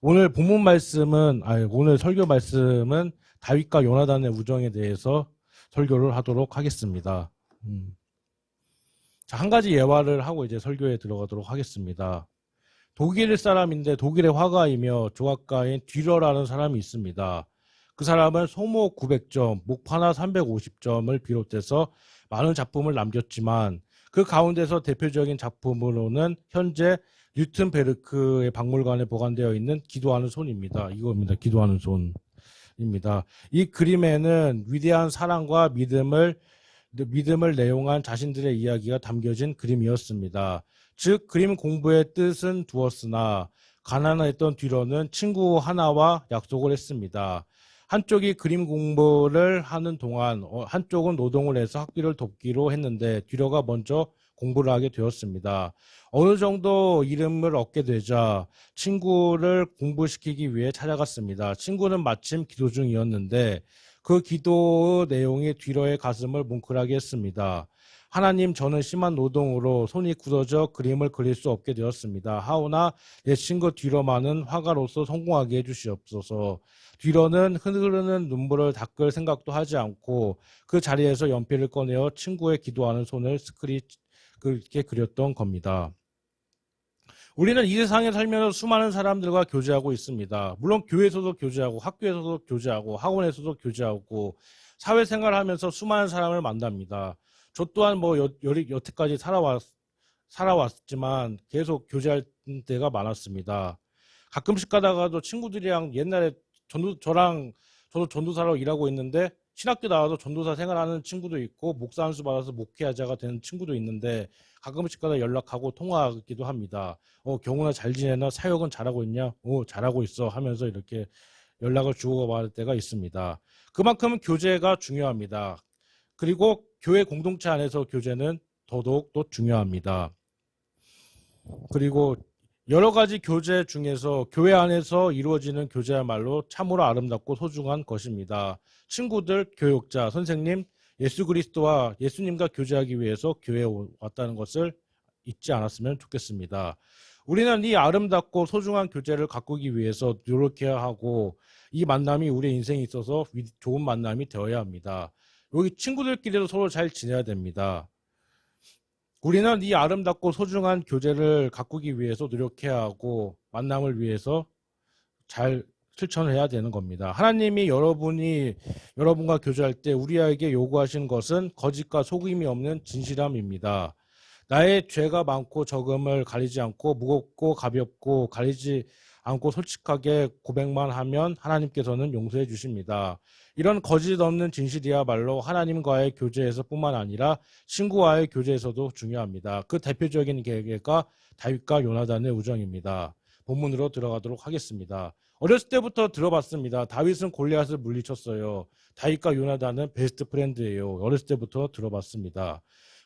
오늘 본문 말씀은, 오늘 설교 말씀은 다윗과 요나단의 우정에 대해서 설교를 하도록 하겠습니다. 자, 한 가지 예화를 하고 이제 설교에 들어가도록 하겠습니다. 독일 사람인데 독일의 화가이며 조각가인 듀러라는 사람이 있습니다. 그 사람은 소모 900점, 목파나 350점을 비롯해서 많은 작품을 남겼지만 그 가운데서 대표적인 작품으로는 현재 뉴튼베르크의 박물관에 보관되어 있는 기도하는 손입니다. 이겁니다. 기도하는 손입니다. 이 그림에는 위대한 사랑과 믿음을 내용한 자신들의 이야기가 담겨진 그림이었습니다. 즉 그림 공부의 뜻은 두었으나 가난했던 듀러는 친구 하나와 약속을 했습니다. 한쪽이 그림 공부를 하는 동안 한쪽은 노동을 해서 학비를 돕기로 했는데 듀러가 먼저 공부를 하게 되었습니다. 어느 정도 이름을 얻게 되자 친구를 공부시키기 위해 찾아갔습니다. 친구는 마침 기도 중이었는데 그 기도 내용이 듀러의 가슴을 뭉클하게 했습니다. 하나님, 저는 심한 노동으로 손이 굳어져 그림을 그릴 수 없게 되었습니다. 하오나 내 친구 듀러만은 화가로서 성공하게 해주시옵소서. 듀러는 흐르는 눈물을 닦을 생각도 하지 않고 그 자리에서 연필을 꺼내어 친구의 기도하는 손을 그렇게 그렸던 겁니다. 우리는 이 세상에 살면서 수많은 사람들과 교제하고 있습니다. 물론 교회에서도 교제하고 학교에서도 교제하고 학원에서도 교제하고 사회생활을 하면서 수많은 사람을 만납니다. 저 또한 뭐 여태까지 살아왔지만 계속 교제할 때가 많았습니다. 가끔씩 가다가도 친구들이랑 옛날에 저도 전도사로 일하고 있는데 신학교 나와서 전도사 생활하는 친구도 있고 목사 안수 받아서 목회자가 되는 친구도 있는데 가끔씩 가다 연락하고 통화하기도 합니다. 경훈아 잘 지내나? 사역은 잘하고 있냐? 잘하고 있어 하면서 이렇게 연락을 주고받을 때가 있습니다. 그만큼 교제가 중요합니다. 그리고 교회 공동체 안에서 교제는 더더욱 또 중요합니다. 그리고 여러 가지 교제 중에서 교회 안에서 이루어지는 교제야말로 참으로 아름답고 소중한 것입니다. 친구들, 교육자, 선생님, 예수 그리스도와 예수님과 교제하기 위해서 교회에 왔다는 것을 잊지 않았으면 좋겠습니다. 우리는 이 아름답고 소중한 교제를 가꾸기 위해서 노력해야 하고 이 만남이 우리의 인생에 있어서 좋은 만남이 되어야 합니다. 여기 친구들끼리도 서로 잘 지내야 됩니다. 우리는 이 아름답고 소중한 교제를 가꾸기 위해서 노력해야 하고 만남을 위해서 잘 실천해야 되는 겁니다. 하나님이 여러분과 교제할 때 우리에게 요구하시는 것은 거짓과 속임이 없는 진실함입니다. 나의 죄가 많고 적음을 가리지 않고 무겁고 가볍고 가리지 않고 솔직하게 고백만 하면 하나님께서는 용서해 주십니다. 이런 거짓 없는 진실이야말로 하나님과의 교제에서뿐만 아니라 친구와의 교제에서도 중요합니다. 그 대표적인 계획가 다윗과 요나단의 우정입니다. 본문으로 들어가도록 하겠습니다. 어렸을 때부터 들어봤습니다. 다윗은 골리앗을 물리쳤어요. 다윗과 요나단은 베스트 프렌드예요. 어렸을 때부터 들어봤습니다.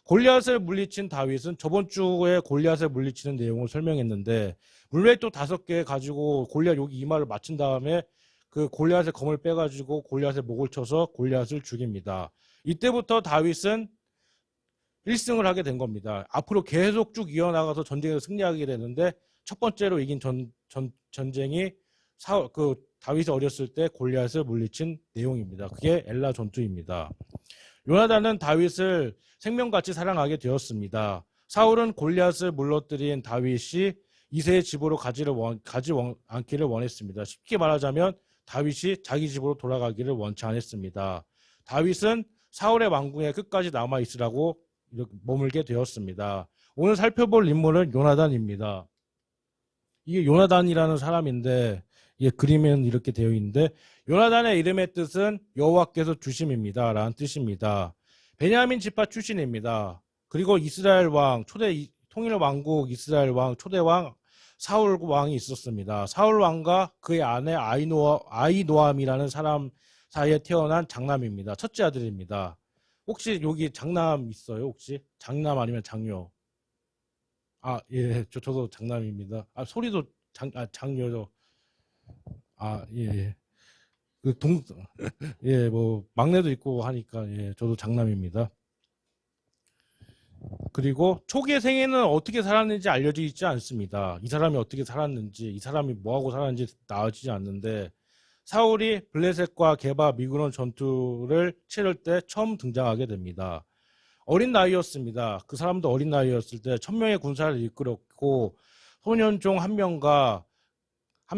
골리앗을 물리친 다윗은 저번 주에 골리앗을 물리치는 내용을 설명했는데 물맷돌 5개 가지고 골리앗 여기 이마를 맞춘 다음에 그 골리앗의 검을 빼가지고 골리앗의 목을 쳐서 골리앗을 죽입니다. 이때부터 다윗은 1승을 하게 된 겁니다. 앞으로 계속 쭉 이어나가서 전쟁에서 승리하게 되는데 첫 번째로 이긴 전쟁이 다윗이 어렸을 때 골리앗을 물리친 내용입니다. 그게 엘라 전투입니다. 요나단은 다윗을 생명같이 사랑하게 되었습니다. 사울은 골리앗을 물러뜨린 다윗이 이새의 집으로 가지 않기를 원했습니다. 쉽게 말하자면 다윗이 자기 집으로 돌아가기를 원치 않았습니다. 다윗은 사울의 왕궁에 끝까지 남아 있으라고 머물게 되었습니다. 오늘 살펴볼 인물은 요나단입니다. 이게 요나단이라는 사람인데 그림에는 이렇게 되어 있는데 요나단의 이름의 뜻은 여호와께서 주심입니다 라는 뜻입니다. 베냐민 지파 출신입니다. 그리고 이스라엘 왕 통일 왕국 이스라엘 왕 초대 왕 사울 왕이 있었습니다. 사울 왕과 그의 아내 아이노암이라는 사람 사이에 태어난 장남입니다. 첫째 아들입니다. 혹시 여기 장남 있어요? 혹시 장남 아니면 장녀? 예, 저도 장남입니다. 소리도 장녀죠. 예, 예. 예, 뭐, 막내도 있고 하니까, 예, 저도 장남입니다. 그리고 초기의 생애는 어떻게 살았는지 알려져 있지 않습니다. 이 사람이 어떻게 살았는지, 이 사람이 뭐하고 살았는지 나와지지 않는데 사울이 블레셋과 게바 미그론 전투를 치를 때 처음 등장하게 됩니다. 어린 나이였습니다. 그 사람도 어린 나이였을 때 1000명의 군사를 이끌었고 소년종 한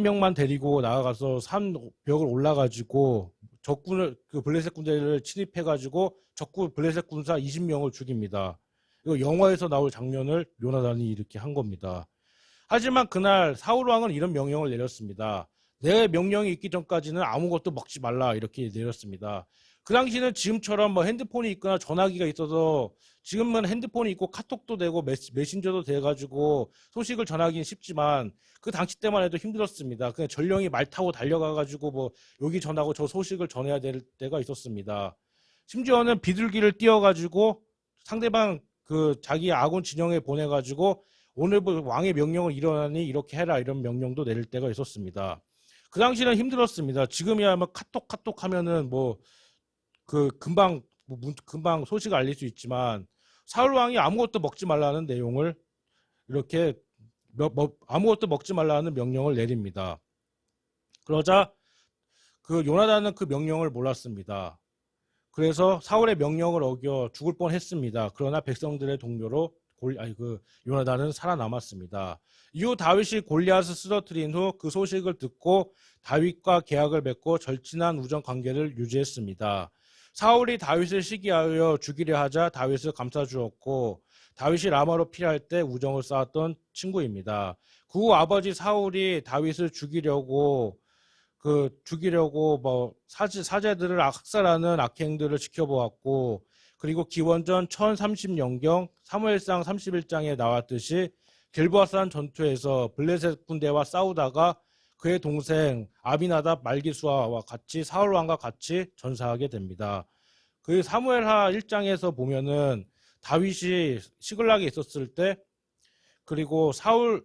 명만 데리고 나아가서 산 벽을 올라가지고 적군을 그 블레셋 군대를 침입해가지고 적군 블레셋 군사 20명을 죽입니다. 이거 영화에서 나올 장면을 요나단이 이렇게 한 겁니다. 하지만 그날 사울 왕은 이런 명령을 내렸습니다. 내 명령이 있기 전까지는 아무것도 먹지 말라 이렇게 내렸습니다. 그 당시는 지금처럼 뭐 핸드폰이 있거나 전화기가 있어서 지금은 핸드폰이 있고 카톡도 되고 메신저도 돼가지고 소식을 전하기는 쉽지만 그 당시 때만 해도 힘들었습니다. 그냥 전령이 말 타고 달려가가지고 뭐 여기 전하고 저 소식을 전해야 될 때가 있었습니다. 심지어는 비둘기를 띄워가지고 상대방 그 자기 아군 진영에 보내가지고 오늘 왕의 명령을 일어나니 이렇게 해라 이런 명령도 내릴 때가 있었습니다. 그 당시는 힘들었습니다. 지금이야 뭐 카톡 하면은 뭐 그 금방 소식을 알릴 수 있지만 사울 왕이 아무것도 먹지 말라는 내용을 이렇게 아무것도 먹지 말라는 명령을 내립니다. 그러자 그 요나단은 그 명령을 몰랐습니다. 그래서 사울의 명령을 어겨 죽을 뻔했습니다. 그러나 백성들의 동료로 요나단은 살아남았습니다. 이후 다윗이 골리앗을 쓰러뜨린 후 그 소식을 듣고 다윗과 계약을 맺고 절친한 우정 관계를 유지했습니다. 사울이 다윗을 시기하여 죽이려 하자 다윗을 감싸주었고 다윗이 라마로 피할 때 우정을 쌓았던 친구입니다. 그 후 아버지 사울이 다윗을 죽이려고 뭐 사제들을 학살하는 악행들을 지켜보았고 그리고 기원전 1030년경 사무엘상 31장에 나왔듯이 길보아산 전투에서 블레셋 군대와 싸우다가 그의 동생 아비나답 말기수아와 같이 사울 왕과 같이 전사하게 됩니다. 그 사무엘하 1장에서 보면은 다윗이 시글락에 있었을 때 그리고 사울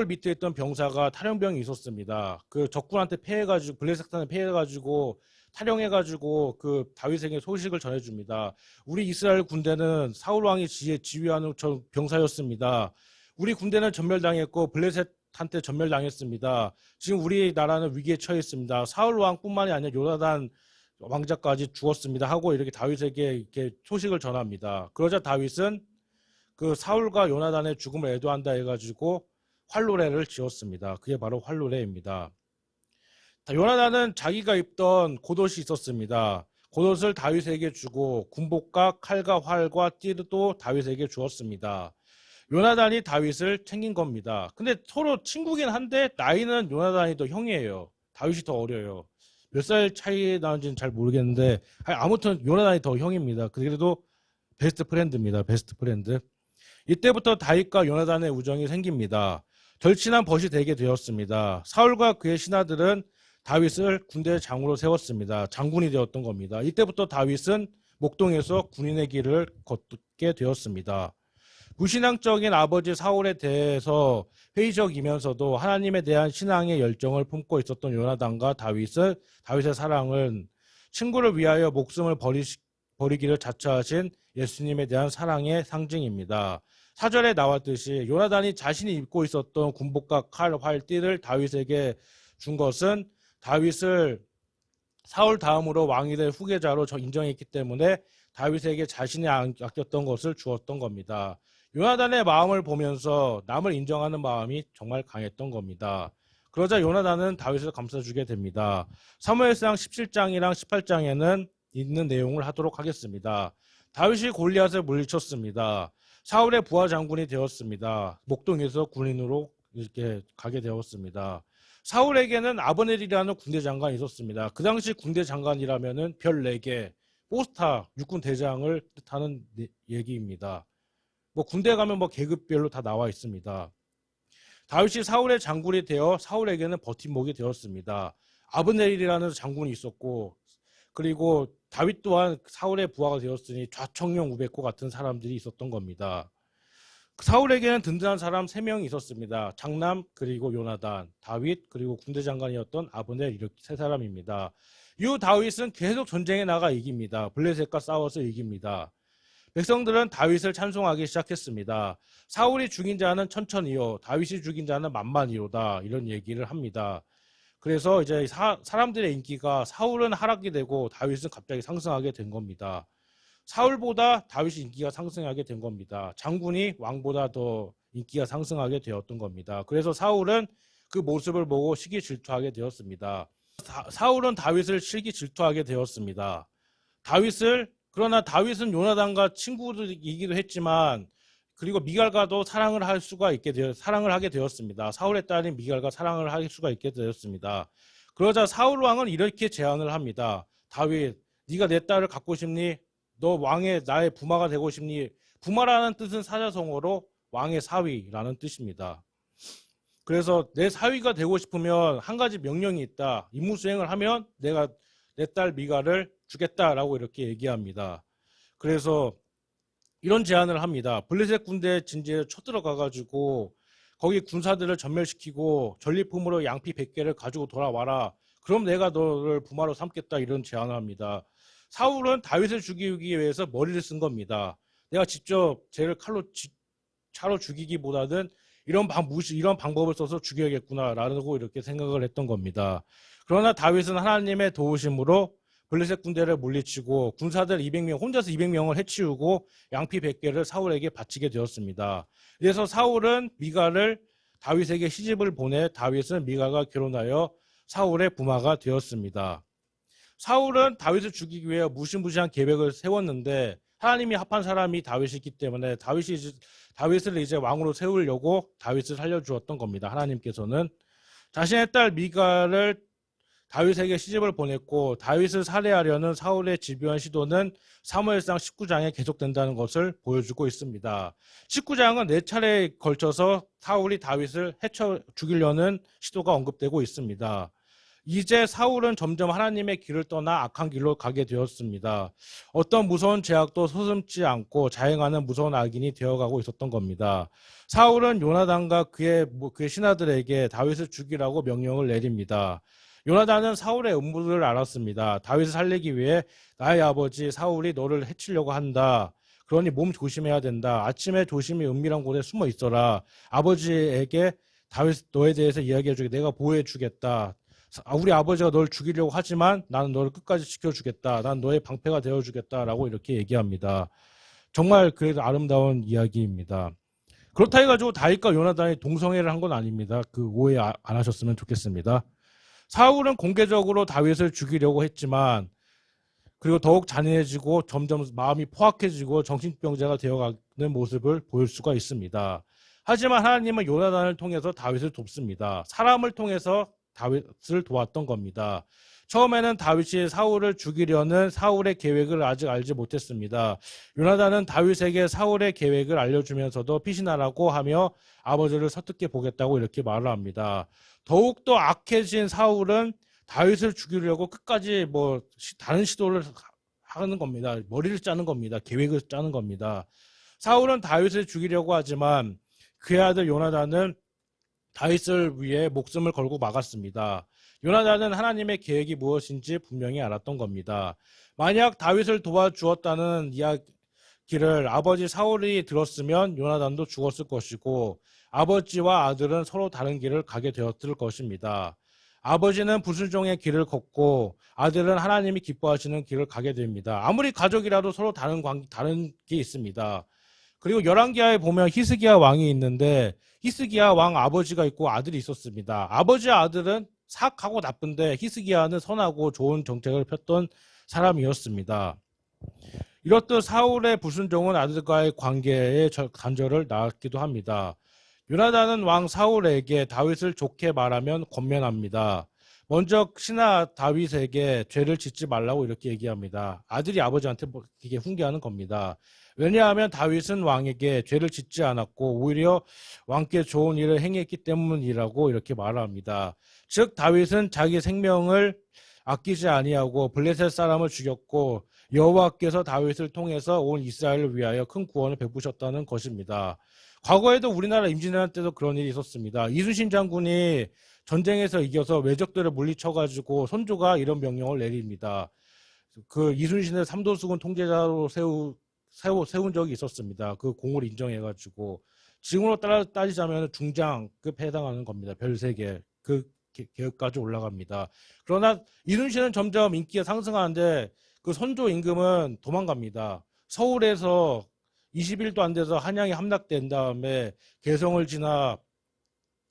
밑에 있던 병사가 탈영병이 있었습니다. 그 적군한테 패해가지고 블레셋한테 패해가지고 탈영해가지고 그 다윗에게 소식을 전해줍니다. 우리 이스라엘 군대는 사울 왕이 지휘하는 병사였습니다. 우리 군대는 전멸당했고 블레셋한테 전멸당했습니다. 지금 우리나라는 위기에 처해 있습니다. 사울 왕뿐만이 아니라 요나단 왕자까지 죽었습니다. 하고 이렇게 다윗에게 이렇게 소식을 전합니다. 그러자 다윗은 그 사울과 요나단의 죽음을 애도한다 해가지고 활로레를 지었습니다. 그게 바로 활로레입니다. 요나단은 자기가 입던 겉옷이 있었습니다. 겉옷을 다윗에게 주고 군복과 칼과 활과 띠도 다윗에게 주었습니다. 요나단이 다윗을 챙긴 겁니다. 근데 서로 친구긴 한데 나이는 요나단이 더 형이에요. 다윗이 더 어려요. 몇 살 차이 나는지는 잘 모르겠는데 아무튼 요나단이 더 형입니다. 그래도 베스트 프렌드입니다. 베스트 프렌드. 이때부터 다윗과 요나단의 우정이 생깁니다. 절친한 벗이 되게 되었습니다. 사울과 그의 신하들은 다윗을 군대 장으로 세웠습니다. 장군이 되었던 겁니다. 이때부터 다윗은 목동에서 군인의 길을 걷게 되었습니다. 무신앙적인 아버지 사울에 대해서 회의적이면서도 하나님에 대한 신앙의 열정을 품고 있었던 요나단과 다윗의 사랑은 친구를 위하여 목숨을 버리기를 자처하신 예수님에 대한 사랑의 상징입니다. 사절에 나왔듯이 요나단이 자신이 입고 있었던 군복과 칼, 활, 띠를 다윗에게 준 것은 다윗을 사울 다음으로 왕이 될 후계자로 인정했기 때문에 다윗에게 자신이 아꼈던 것을 주었던 겁니다. 요나단의 마음을 보면서 남을 인정하는 마음이 정말 강했던 겁니다. 그러자 요나단은 다윗을 감싸주게 됩니다. 사무엘상 17장이랑 18장에는 있는 내용을 하도록 하겠습니다. 다윗이 골리앗을 물리쳤습니다. 사울의 부하 장군이 되었습니다. 목동에서 군인으로 이렇게 가게 되었습니다. 사울에게는 아브넬이라는 군대 장관이 있었습니다. 그 당시 군대 장관이라면은 별 4개, 포스타, 육군 대장을 뜻하는 얘기입니다. 뭐 군대 가면 뭐 계급별로 다 나와 있습니다. 다윗이 사울의 장군이 되어 사울에게는 버팀목이 되었습니다. 아브넬이라는 장군이 있었고 그리고 다윗 또한 사울의 부하가 되었으니 좌청룡 우백호 같은 사람들이 있었던 겁니다. 사울에게는 든든한 사람 3명이 있었습니다. 장남 그리고 요나단, 다윗 그리고 군대 장관이었던 아브넬 이렇게 3사람입니다. 이후 다윗은 계속 전쟁에 나가 이깁니다. 블레셋과 싸워서 이깁니다. 백성들은 다윗을 찬송하기 시작했습니다. 사울이 죽인 자는 천천히요, 다윗이 죽인 자는 만만히로다, 이런 얘기를 합니다. 그래서 이제 사람들의 인기가 사울은 하락이 되고 다윗은 갑자기 상승하게 된 겁니다. 사울보다 다윗이 인기가 상승하게 된 겁니다. 장군이 왕보다 더 인기가 상승하게 되었던 겁니다. 그래서 사울은 그 모습을 보고 시기 질투하게 되었습니다. 사울은 다윗을 시기 질투하게 되었습니다. 그러나 다윗은 요나단과 친구이기도 했지만, 그리고 미갈과도 사랑을 하게 되었습니다. 사울의 딸인 미갈과 사랑을 할 수가 있게 되었습니다. 그러자 사울 왕은 이렇게 제안을 합니다. 다윗, 네가 내 딸을 갖고 싶니? 너 나의 부마가 되고 싶니? 부마라는 뜻은 사자성어로 왕의 사위라는 뜻입니다. 그래서 내 사위가 되고 싶으면 한 가지 명령이 있다. 임무 수행을 하면 내가 내 딸 미갈을 주겠다라고 이렇게 얘기합니다. 그래서 이런 제안을 합니다. 블레셋 군대 진지에 쳐들어가가지고 거기 군사들을 전멸시키고 전리품으로 양피 100개를 가지고 돌아와라. 그럼 내가 너를 부마로 삼겠다, 이런 제안을 합니다. 사울은 다윗을 죽이기 위해서 머리를 쓴 겁니다. 내가 직접 쟤를 차로 죽이기보다는 이런 방법을 써서 죽여야겠구나라고 이렇게 생각을 했던 겁니다. 그러나 다윗은 하나님의 도우심으로 블레셋 군대를 물리치고 군사들 200명, 혼자서 200명을 해치우고 양피 100개를 사울에게 바치게 되었습니다. 그래서 사울은 미갈을 다윗에게 시집을 보내 다윗은 미갈과 결혼하여 사울의 부마가 되었습니다. 사울은 다윗을 죽이기 위해 무시무시한 계획을 세웠는데 하나님이 합한 사람이 다윗이기 때문에 다윗을 이제 왕으로 세우려고 다윗을 살려주었던 겁니다. 하나님께서는 자신의 딸 미갈을 다윗에게 시집을 보냈고 다윗을 살해하려는 사울의 집요한 시도는 사무엘상 19장에 계속된다는 것을 보여주고 있습니다. 19장은 4차례에 걸쳐서 사울이 다윗을 해쳐 죽이려는 시도가 언급되고 있습니다. 이제 사울은 점점 하나님의 길을 떠나 악한 길로 가게 되었습니다. 어떤 무서운 죄악도 서슴지 않고 자행하는 무서운 악인이 되어가고 있었던 겁니다. 사울은 요나단과 그의 신하들에게 다윗을 죽이라고 명령을 내립니다. 요나단은 사울의 음모를 알았습니다. 다윗을 살리기 위해 나의 아버지 사울이 너를 해치려고 한다. 그러니 몸 조심해야 된다. 아침에 조심히 은밀한 곳에 숨어 있어라. 아버지에게 다윗 너에 대해서 이야기해주게 내가 보호해주겠다. 우리 아버지가 널 죽이려고 하지만 나는 너를 끝까지 지켜주겠다. 난 너의 방패가 되어주겠다라고 이렇게 얘기합니다. 정말 그래도 아름다운 이야기입니다. 그렇다 해가지고 다윗과 요나단이 동성애를 한 건 아닙니다. 그 오해 안 하셨으면 좋겠습니다. 사울은 공개적으로 다윗을 죽이려고 했지만 그리고 더욱 잔인해지고 점점 마음이 포악해지고 정신병자가 되어가는 모습을 보일 수가 있습니다. 하지만 하나님은 요나단을 통해서 다윗을 돕습니다. 사람을 통해서 다윗을 도왔던 겁니다. 처음에는 다윗이 사울을 죽이려는 사울의 계획을 아직 알지 못했습니다. 요나단은 다윗에게 사울의 계획을 알려주면서도 피신하라고 하며 아버지를 설득해 보겠다고 이렇게 말을 합니다. 더욱더 악해진 사울은 다윗을 죽이려고 끝까지 다른 시도를 하는 겁니다. 머리를 짜는 겁니다. 계획을 짜는 겁니다. 사울은 다윗을 죽이려고 하지만 그의 아들 요나단은 다윗을 위해 목숨을 걸고 막았습니다. 요나단은 하나님의 계획이 무엇인지 분명히 알았던 겁니다. 만약 다윗을 도와주었다는 이야기를 아버지 사울이 들었으면 요나단도 죽었을 것이고 아버지와 아들은 서로 다른 길을 가게 되었을 것입니다. 아버지는 불순종의 길을 걷고 아들은 하나님이 기뻐하시는 길을 가게 됩니다. 아무리 가족이라도 서로 다른 게 있습니다. 그리고 열왕기하에 보면 히스기야 왕이 있는데 히스기야 왕 아버지가 있고 아들이 있었습니다. 아버지와 아들은 사악하고 나쁜데 히스기야는 선하고 좋은 정책을 폈던 사람이었습니다. 이렇듯 사울의 불순종은 아들과의 관계에 단절을 낳았기도 합니다. 요나단은 왕 사울에게 다윗을 좋게 말하면 권면합니다. 먼저 신하 다윗에게 죄를 짓지 말라고 이렇게 얘기합니다. 아들이 아버지한테 이게 훈계하는 겁니다. 왜냐하면 다윗은 왕에게 죄를 짓지 않았고 오히려 왕께 좋은 일을 행했기 때문이라고 이렇게 말합니다. 즉 다윗은 자기 생명을 아끼지 아니하고 블레셋 사람을 죽였고 여호와께서 다윗을 통해서 온 이스라엘을 위하여 큰 구원을 베푸셨다는 것입니다. 과거에도 우리나라 임진왜란 때도 그런 일이 있었습니다. 이순신 장군이 전쟁에서 이겨서 외적들을 물리쳐가지고 선조가 이런 명령을 내립니다. 그 이순신을 삼도수군 통제자로 세운 적이 있었습니다. 그 공을 인정해가지고 지금으로 따지자면 중장급에 해당하는 겁니다. 별 3개 그 계급까지 올라갑니다. 그러나 이순신은 점점 인기가 상승하는데 그 선조 임금은 도망갑니다. 서울에서 20일도 안 돼서 한양에 함락된 다음에 개성을 지나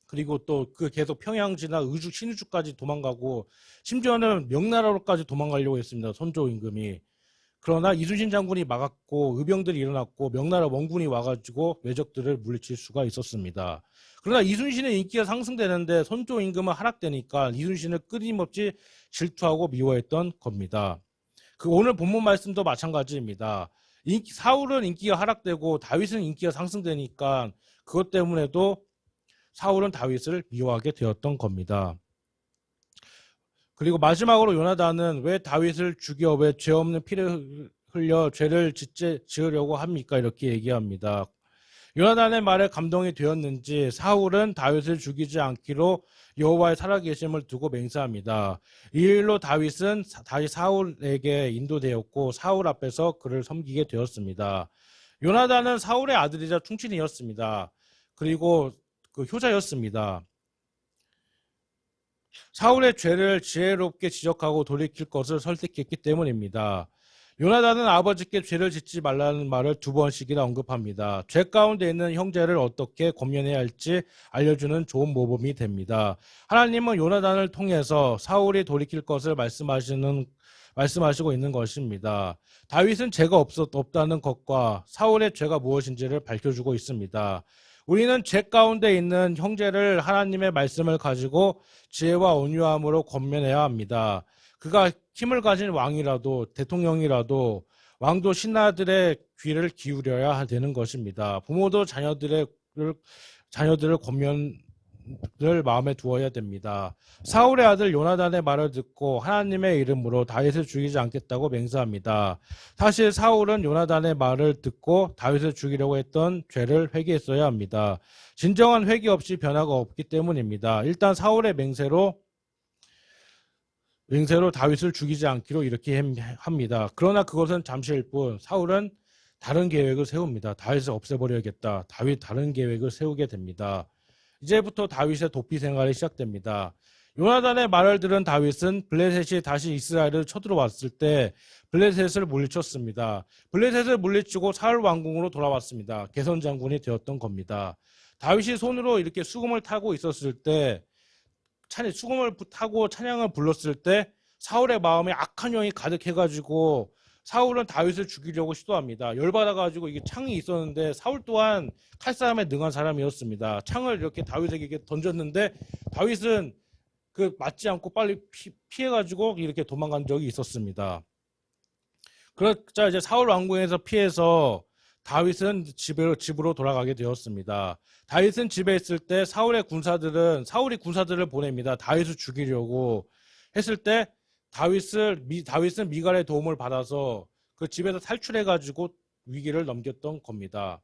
그리고 또 그 계속 평양 지나 의주 신의주까지 도망가고 심지어는 명나라로까지 도망가려고 했습니다. 선조 임금이. 그러나 이순신 장군이 막았고 의병들이 일어났고 명나라 원군이 와가지고 왜적들을 물리칠 수가 있었습니다. 그러나 이순신의 인기가 상승되는데 선조 임금은 하락되니까 이순신을 끊임없이 질투하고 미워했던 겁니다. 그 오늘 본문 말씀도 마찬가지입니다. 사울은 인기가 하락되고 다윗은 인기가 상승되니까 그것 때문에도 사울은 다윗을 미워하게 되었던 겁니다. 그리고 마지막으로 요나단은 왜 다윗을 죽여 왜 죄 없는 피를 흘려 죄를 지으려고 합니까? 이렇게 얘기합니다. 요나단의 말에 감동이 되었는지 사울은 다윗을 죽이지 않기로 여호와의 살아계심을 두고 맹세합니다. 이 일로 다윗은 다시 사울에게 인도되었고 사울 앞에서 그를 섬기게 되었습니다. 요나단은 사울의 아들이자 충친이었습니다. 그리고 그 효자였습니다. 사울의 죄를 지혜롭게 지적하고 돌이킬 것을 설득했기 때문입니다. 요나단은 아버지께 죄를 짓지 말라는 말을 2번씩이나 언급합니다. 죄 가운데 있는 형제를 어떻게 권면해야 할지 알려주는 좋은 모범이 됩니다. 하나님은 요나단을 통해서 사울이 돌이킬 것을 말씀하시고 있는 것입니다. 다윗은 죄가 없다는 것과 사울의 죄가 무엇인지를 밝혀주고 있습니다. 우리는 죄 가운데 있는 형제를 하나님의 말씀을 가지고 지혜와 온유함으로 권면해야 합니다. 그가 힘을 가진 왕이라도 대통령이라도 왕도 신하들의 귀를 기울여야 되는 것입니다. 부모도 자녀들을 권면을 마음에 두어야 됩니다. 사울의 아들 요나단의 말을 듣고 하나님의 이름으로 다윗을 죽이지 않겠다고 맹세합니다. 사실 사울은 요나단의 말을 듣고 다윗을 죽이려고 했던 죄를 회개했어야 합니다. 진정한 회개 없이 변화가 없기 때문입니다. 일단 사울의 맹세로 다윗을 죽이지 않기로 이렇게 합니다. 그러나 그것은 잠시일 뿐 사울은 다른 계획을 세웁니다. 다윗을 없애버려야겠다. 다른 계획을 세우게 됩니다. 이제부터 다윗의 도피 생활이 시작됩니다. 요나단의 말을 들은 다윗은 블레셋이 다시 이스라엘을 쳐들어왔을 때 블레셋을 물리쳤습니다. 블레셋을 물리치고 사울 왕궁으로 돌아왔습니다. 개선 장군이 되었던 겁니다. 다윗이 손으로 이렇게 수금을 타고 있었을 때 수금을 타고 찬양을 불렀을 때 사울의 마음에 악한 영이 가득해가지고 사울은 다윗을 죽이려고 시도합니다. 열받아가지고 이게 창이 있었는데 사울 또한 칼싸움에 능한 사람이었습니다. 창을 이렇게 다윗에게 던졌는데 다윗은 그 맞지 않고 빨리 피해가지고 이렇게 도망간 적이 있었습니다. 그러자 이제 사울 왕궁에서 피해서 다윗은 집으로 돌아가게 되었습니다. 다윗은 집에 있을 때 사울이 군사들을 보냅니다. 다윗을 죽이려고 했을 때 다윗은 미갈의 도움을 받아서 그 집에서 탈출해가지고 위기를 넘겼던 겁니다.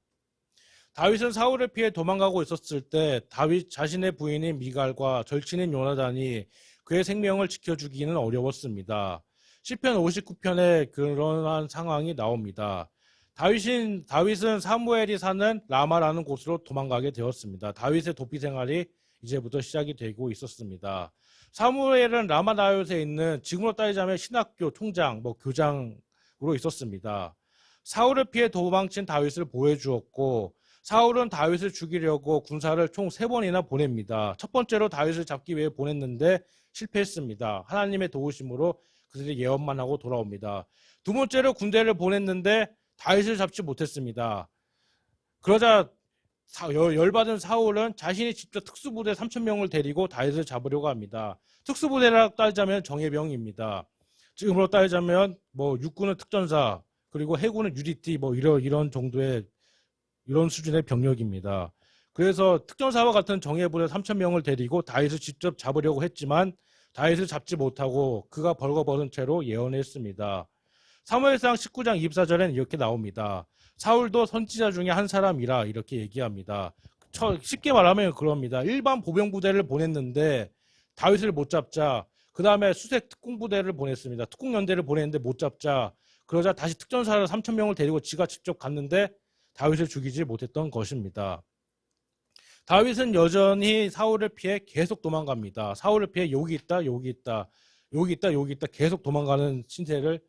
다윗은 사울을 피해 도망가고 있었을 때 다윗 자신의 부인인 미갈과 절친인 요나단이 그의 생명을 지켜주기는 어려웠습니다. 시편 59편에 그러한 상황이 나옵니다. 다윗은 사무엘이 사는 라마라는 곳으로 도망가게 되었습니다. 다윗의 도피 생활이 이제부터 시작이 되고 있었습니다. 사무엘은 라마다윗에 있는 지금으로 따지자면 신학교 총장, 교장으로 있었습니다. 사울을 피해 도망친 다윗을 보호해 주었고 사울은 다윗을 죽이려고 군사를 총 3번이나 보냅니다. 첫 번째로 다윗을 잡기 위해 보냈는데 실패했습니다. 하나님의 도우심으로 그들이 예언만 하고 돌아옵니다. 두 번째로 군대를 보냈는데 다윗을 잡지 못했습니다. 그러자 열받은 사울은 자신이 직접 특수부대 3,000명을 데리고 다윗을 잡으려고 합니다. 특수부대라고 따지자면 정예병입니다. 지금으로 따지자면 육군은 특전사 그리고 해군은 UDT 이런 정도의 이런 수준의 병력입니다. 그래서 특전사와 같은 정예부대 3,000명을 데리고 다윗을 직접 잡으려고 했지만 다윗을 잡지 못하고 그가 벌거벗은 채로 예언했습니다. 사무엘상 19장 24절에는 이렇게 나옵니다. 사울도 선지자 중에 한 사람이라 이렇게 얘기합니다. 쉽게 말하면 그럽니다. 일반 보병부대를 보냈는데 다윗을 못 잡자 그 다음에 수색 특공부대를 보냈습니다. 특공연대를 보냈는데 못 잡자 그러자 다시 특전사를 3,000명을 데리고 지가 직접 갔는데 다윗을 죽이지 못했던 것입니다. 다윗은 여전히 사울을 피해 계속 도망갑니다. 사울을 피해 여기 있다, 여기 있다, 여기 있다, 여기 있다 계속 도망가는 신세를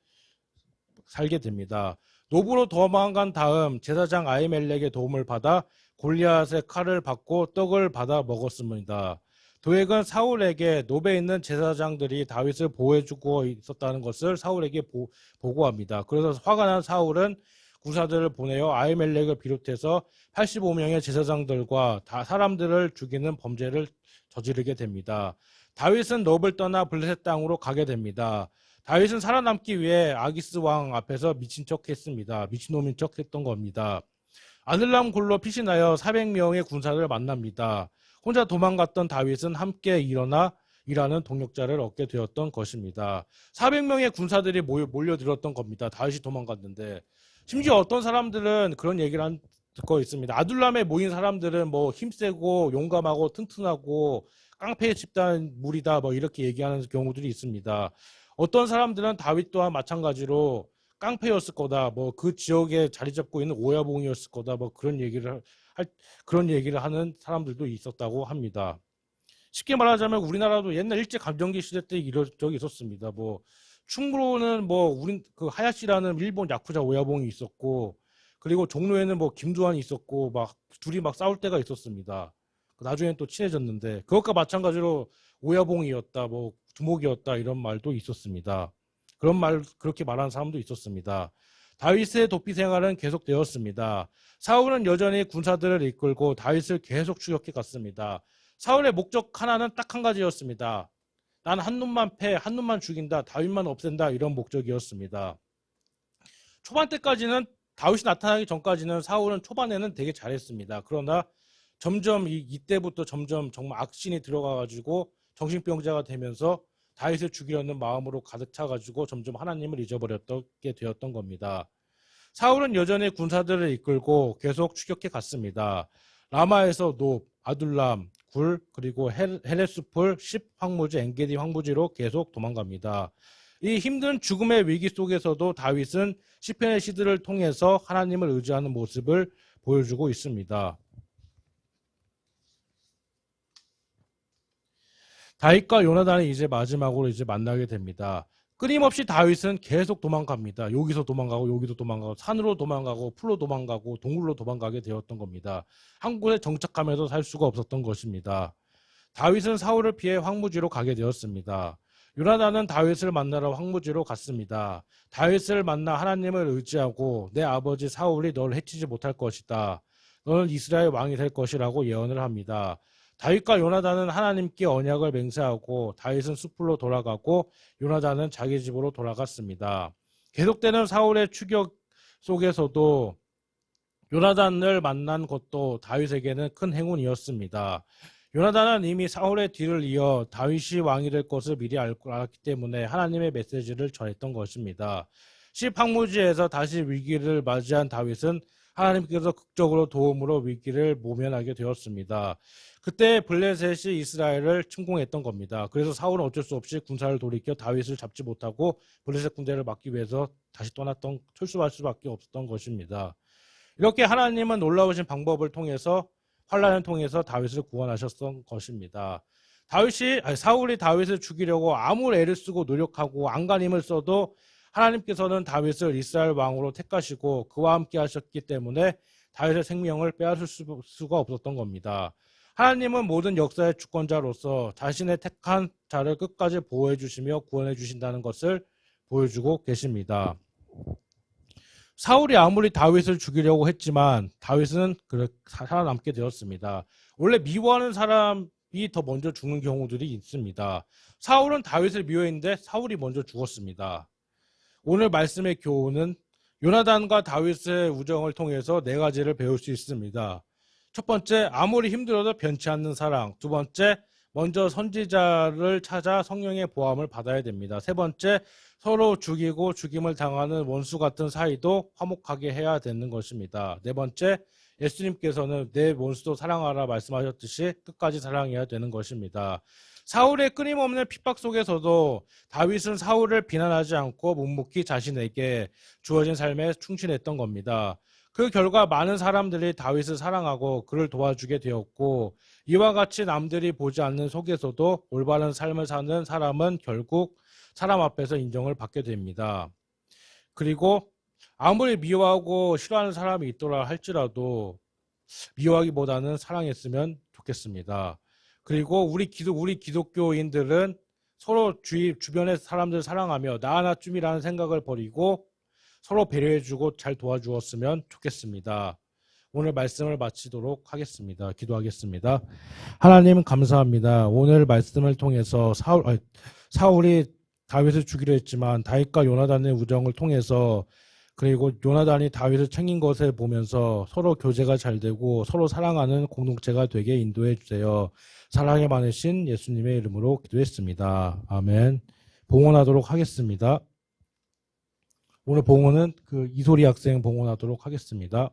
살게 됩니다. 노브로 도망간 다음 제사장 아히멜렉의 도움을 받아 골리앗의 칼을 받고 떡을 받아 먹었습니다. 도액은 사울에게 노베에 있는 제사장들이 다윗을 보호해주고 있었다는 것을 사울에게 보고합니다. 그래서 화가 난 사울은 구사들을 보내어 아히멜렉을 비롯해서 85명의 제사장들과 사람들을 죽이는 범죄를 저지르게 됩니다. 다윗은 노브를 떠나 블레셋 땅으로 가게 됩니다. 다윗은 살아남기 위해 아기스 왕 앞에서 미친 척 했습니다. 미친놈인 척 했던 겁니다. 아들람 굴로 피신하여 400명의 군사를 만납니다. 혼자 도망갔던 다윗은 함께 일어나 일하는 동력자를 얻게 되었던 것입니다. 400명의 군사들이 몰려들었던 겁니다. 다윗이 도망갔는데. 심지어 어떤 사람들은 그런 얘기를 한 거 있습니다. 아둘람에 모인 사람들은 뭐 힘세고 용감하고 튼튼하고 깡패 집단 무리다 뭐 이렇게 얘기하는 경우들이 있습니다. 어떤 사람들은 다윗 또한 마찬가지로 깡패였을 거다, 뭐 그 지역에 자리 잡고 있는 오야봉이었을 거다, 뭐 그런 얘기를 하는 사람들도 있었다고 합니다. 쉽게 말하자면 우리나라도 옛날 일제 감정기 시대 때 이런 적이 있었습니다. 뭐 충무로는 뭐 우린 그 하야시라는 일본 야쿠자 오야봉이 있었고, 그리고 종로에는 뭐 김두한이 있었고, 막 둘이 막 싸울 때가 있었습니다. 나중엔 또 친해졌는데 그것과 마찬가지로 오야봉이었다, 뭐 두목이었다 이런 말도 있었습니다. 그렇게 말하는 사람도 있었습니다. 다윗의 도피 생활은 계속되었습니다. 사울은 여전히 군사들을 이끌고 다윗을 계속 추격해 갔습니다. 사울의 목적 하나는 딱 한 가지였습니다. 난 한 놈만 패, 한 놈만 죽인다, 다윗만 없앤다 이런 목적이었습니다. 초반 때까지는 다윗이 나타나기 전까지는 사울은 초반에는 되게 잘했습니다. 그러나 점점 이때부터 점점 정말 악신이 들어가가지고 정신병자가 되면서 다윗을 죽이려는 마음으로 가득 차가지고 점점 하나님을 잊어버렸게 되었던 겁니다. 사울은 여전히 군사들을 이끌고 계속 추격해 갔습니다. 라마에서 높, 아둘람, 굴, 그리고 헤레스폴, 10 황무지, 엔게디 황무지로 계속 도망갑니다. 이 힘든 죽음의 위기 속에서도 다윗은 시편의 시들을 통해서 하나님을 의지하는 모습을 보여주고 있습니다. 다윗과 요나단이 이제 마지막으로 만나게 됩니다. 끊임없이 다윗은 계속 도망갑니다. 여기서 도망가고 여기도 도망가고 산으로 도망가고 풀로 도망가고 동굴로 도망가게 되었던 겁니다. 한 곳에 정착하면서 살 수가 없었던 것입니다. 다윗은 사울을 피해 황무지로 가게 되었습니다. 요나단은 다윗을 만나러 황무지로 갔습니다. 다윗을 만나 하나님을 의지하고 내 아버지 사울이 너를 해치지 못할 것이다. 너는 이스라엘 왕이 될 것이라고 예언을 합니다. 다윗과 요나단은 하나님께 언약을 맹세하고 다윗은 숲으로 돌아가고 요나단은 자기 집으로 돌아갔습니다. 계속되는 사울의 추격 속에서도 요나단을 만난 것도 다윗에게는 큰 행운이었습니다. 요나단은 이미 사울의 뒤를 이어 다윗이 왕이 될 것을 미리 알았기 때문에 하나님의 메시지를 전했던 것입니다. 시황무지에서 다시 위기를 맞이한 다윗은 하나님께서 극적으로 도움으로 위기를 모면하게 되었습니다. 그때 블레셋이 이스라엘을 침공했던 겁니다. 그래서 사울은 어쩔 수 없이 군사를 돌이켜 다윗을 잡지 못하고 블레셋 군대를 막기 위해서 다시 철수할 수밖에 없었던 것입니다. 이렇게 하나님은 놀라우신 방법을 통해서 환란을 통해서 다윗을 구원하셨던 것입니다. 사울이 다윗을 죽이려고 아무리 애를 쓰고 노력하고 안간힘을 써도 하나님께서는 다윗을 이스라엘 왕으로 택하시고 그와 함께 하셨기 때문에 다윗의 생명을 빼앗을 수가 없었던 겁니다. 하나님은 모든 역사의 주권자로서 자신의 택한 자를 끝까지 보호해 주시며 구원해 주신다는 것을 보여주고 계십니다. 사울이 아무리 다윗을 죽이려고 했지만 다윗은 살아남게 되었습니다. 원래 미워하는 사람이 더 먼저 죽는 경우들이 있습니다. 사울은 다윗을 미워했는데 사울이 먼저 죽었습니다. 오늘 말씀의 교훈은 요나단과 다윗의 우정을 통해서 4가지를 배울 수 있습니다. 첫 번째, 아무리 힘들어도 변치 않는 사랑. 두 번째, 먼저 선지자를 찾아 성령의 보함을 받아야 됩니다. 세 번째, 서로 죽이고 죽임을 당하는 원수 같은 사이도 화목하게 해야 되는 것입니다. 네 번째, 예수님께서는 내 원수도 사랑하라 말씀하셨듯이 끝까지 사랑해야 되는 것입니다. 사울의 끊임없는 핍박 속에서도 다윗은 사울을 비난하지 않고 묵묵히 자신에게 주어진 삶에 충실했던 겁니다. 그 결과 많은 사람들이 다윗을 사랑하고 그를 도와주게 되었고, 이와 같이 남들이 보지 않는 속에서도 올바른 삶을 사는 사람은 결국 사람 앞에서 인정을 받게 됩니다. 그리고 아무리 미워하고 싫어하는 사람이 있더라 할지라도 미워하기보다는 사랑했으면 좋겠습니다. 그리고 우리 기독교인들은 서로 주변의 사람들 사랑하며 나 하나쯤이라는 생각을 버리고 서로 배려해주고 잘 도와주었으면 좋겠습니다. 오늘 말씀을 마치도록 하겠습니다. 기도하겠습니다. 하나님 감사합니다. 오늘 말씀을 통해서 사울이 다윗을 죽이려 했지만 다윗과 요나단의 우정을 통해서, 그리고 요나단이 다윗을 챙긴 것을 보면서 서로 교제가 잘 되고 서로 사랑하는 공동체가 되게 인도해 주세요. 사랑이 많으신 예수님의 이름으로 기도했습니다. 아멘. 봉헌하도록 하겠습니다. 오늘 봉헌은 이소리 학생 봉헌하도록 하겠습니다.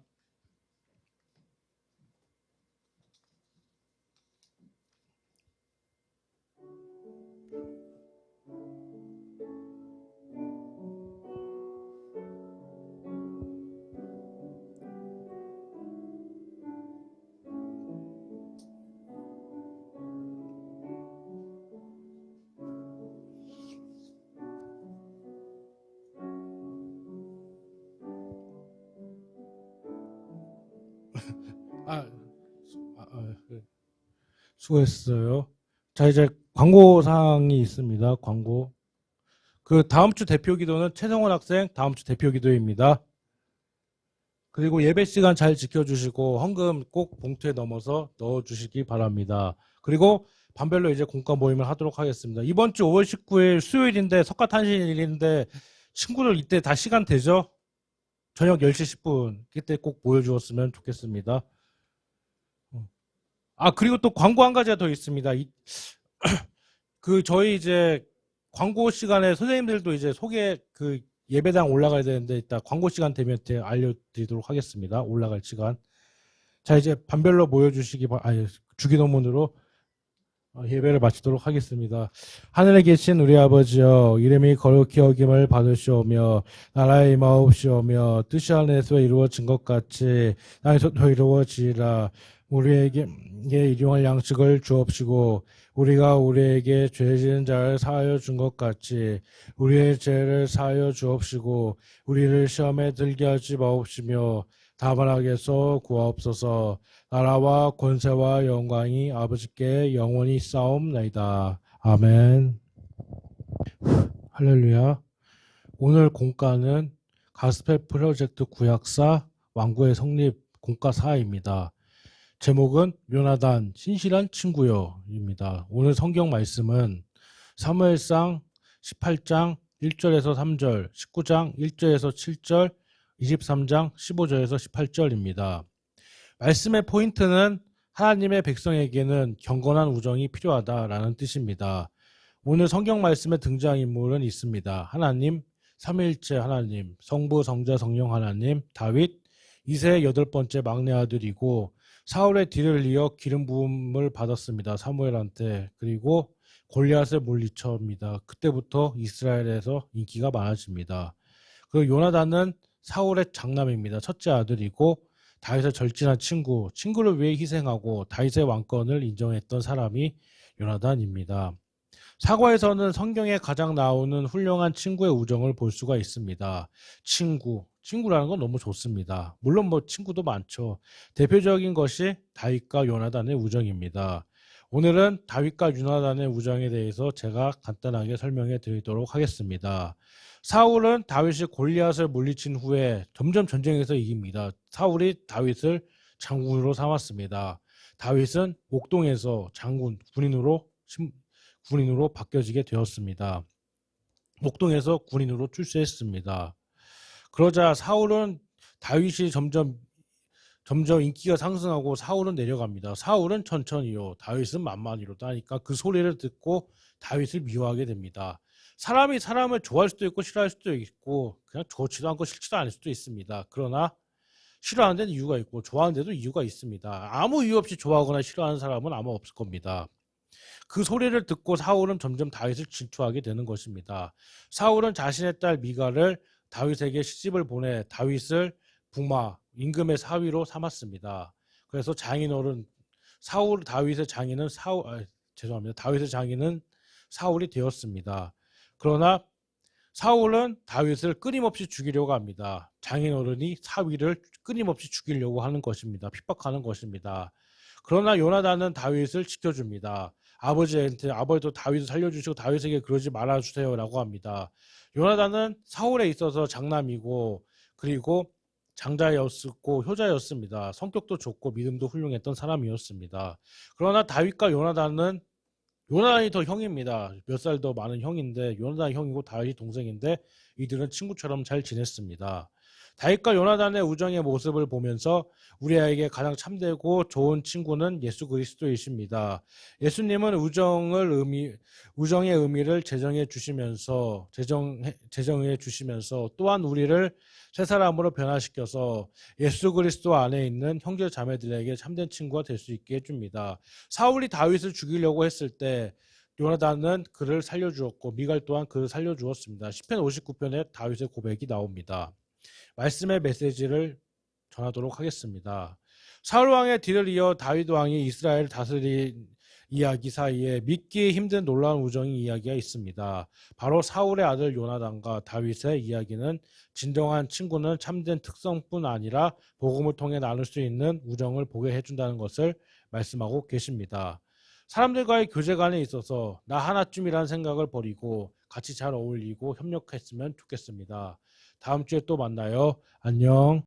수고했어요. 자, 이제 광고 사항이 있습니다. 광고. 다음 주 대표 기도는 최성원 학생 다음 주 대표 기도입니다. 그리고 예배 시간 잘 지켜주시고 헌금 꼭 봉투에 넣어주시기 바랍니다. 그리고 반별로 이제 공과 모임을 하도록 하겠습니다. 이번 주 5월 19일 수요일인데 석가탄신일인데 친구들 이때 다 시간 되죠? 저녁 10시 10분 그때 꼭 모여주었으면 좋겠습니다. 그리고 또 광고 한 가지가 더 있습니다. 저희 이제 광고 시간에 선생님들도 이제 예배당 올라가야 되는데 이따 광고 시간 되면 알려드리도록 하겠습니다. 올라갈 시간. 자, 이제 반별로 모여주시기 주기도문으로 예배를 마치도록 하겠습니다. 하늘에 계신 우리 아버지여, 이름이 거룩히 여김을 받으시오며 나라의 임하옵시오며 뜻이 하늘에서 이루어진 것 같이 땅에서도 이루어지리라. 우리에게 일용할 양식을 주옵시고 우리가 우리에게 죄 지은 자를 사하여 준 것 같이 우리의 죄를 사하여 주옵시고 우리를 시험에 들게 하지 마옵시며 다만 악에서 구하옵소서. 나라와 권세와 영광이 아버지께 영원히 쌓옵나이다. 아멘. 할렐루야. 오늘 공과는 가스펠 프로젝트 구약사 왕국의 성립 공과 4입니다. 제목은 요나단 신실한 친구여입니다. 오늘 성경 말씀은 사무엘상 18장 1절에서 3절, 19장 1절에서 7절, 23장 15절에서 18절입니다. 말씀의 포인트는 하나님의 백성에게는 경건한 우정이 필요하다라는 뜻입니다. 오늘 성경 말씀에 등장인물은 있습니다. 하나님, 삼위일체 하나님, 성부, 성자, 성령 하나님, 다윗, 이세의 8번째 막내 아들이고 사울의 뒤를 이어 기름 부음을 받았습니다. 사무엘한테. 그리고 골리앗을 물리쳐입니다. 그때부터 이스라엘에서 인기가 많아집니다. 그리고 요나단은 사울의 장남입니다. 첫째 아들이고 다윗의 절친한 친구를 위해 희생하고 다윗의 왕권을 인정했던 사람이 요나단입니다. 사과에서는 성경에 가장 나오는 훌륭한 친구의 우정을 볼 수가 있습니다. 친구라는 건 너무 좋습니다. 물론 친구도 많죠. 대표적인 것이 다윗과 요나단의 우정입니다. 오늘은 다윗과 요나단의 우정에 대해서 제가 간단하게 설명해 드리도록 하겠습니다. 사울은 다윗이 골리앗을 물리친 후에 점점 전쟁에서 이깁니다. 사울이 다윗을 장군으로 삼았습니다. 다윗은 옥동에서 군인으로 바뀌어지게 되었습니다. 옥동에서 군인으로 출세했습니다. 그러자 사울은 다윗이 점점 인기가 상승하고 사울은 내려갑니다. 사울은 천천히요, 다윗은 만만히로다 하니까 그 소리를 듣고 다윗을 미워하게 됩니다. 사람이 사람을 좋아할 수도 있고 싫어할 수도 있고 그냥 좋지도 않고 싫지도 않을 수도 있습니다. 그러나 싫어하는 데는 이유가 있고 좋아하는 데도 이유가 있습니다. 아무 이유 없이 좋아하거나 싫어하는 사람은 아마 없을 겁니다. 그 소리를 듣고 사울은 점점 다윗을 질투하게 되는 것입니다. 사울은 자신의 딸 미갈을 다윗에게 시집을 보내 다윗을 부마, 임금의 사위로 삼았습니다. 그래서 장인어른 다윗의 장인은 죄송합니다. 다윗의 장인은 사울이 되었습니다. 그러나 사울은 다윗을 끊임없이 죽이려고 합니다. 장인어른이 사위를 끊임없이 죽이려고 하는 것입니다. 핍박하는 것입니다. 그러나 요나단은 다윗을 지켜줍니다. 아버지도 다윗을 살려주시고 다윗에게 그러지 말아주세요라고 합니다. 요나단은 사울에 있어서 장남이고 그리고 장자였고 효자였습니다. 성격도 좋고 믿음도 훌륭했던 사람이었습니다. 그러나 다윗과 요나단이 더 형입니다. 몇 살 더 많은 형인데 요나단이 형이고 다윗이 동생인데 이들은 친구처럼 잘 지냈습니다. 다윗과 요나단의 우정의 모습을 보면서 우리에게 가장 참되고 좋은 친구는 예수 그리스도이십니다. 예수님은 우정의 의미를 제정해 주시면서 또한 우리를 새 사람으로 변화시켜서 예수 그리스도 안에 있는 형제 자매들에게 참된 친구가 될 수 있게 해줍니다. 사울이 다윗을 죽이려고 했을 때 요나단은 그를 살려주었고 미갈 또한 그를 살려주었습니다. 시편 59편에 다윗의 고백이 나옵니다. 말씀의 메시지를 전하도록 하겠습니다. 사울 왕의 뒤를 이어 다윗 왕이 이스라엘을 다스린 이야기 사이에 믿기 힘든 놀라운 우정의 이야기가 있습니다. 바로 사울의 아들 요나단과 다윗의 이야기는 진정한 친구는 참된 특성뿐 아니라 복음을 통해 나눌 수 있는 우정을 보게 해준다는 것을 말씀하고 계십니다. 사람들과의 교제관에 있어서 나 하나쯤이라는 생각을 버리고 같이 잘 어울리고 협력했으면 좋겠습니다. 다음 주에 또 만나요. 안녕.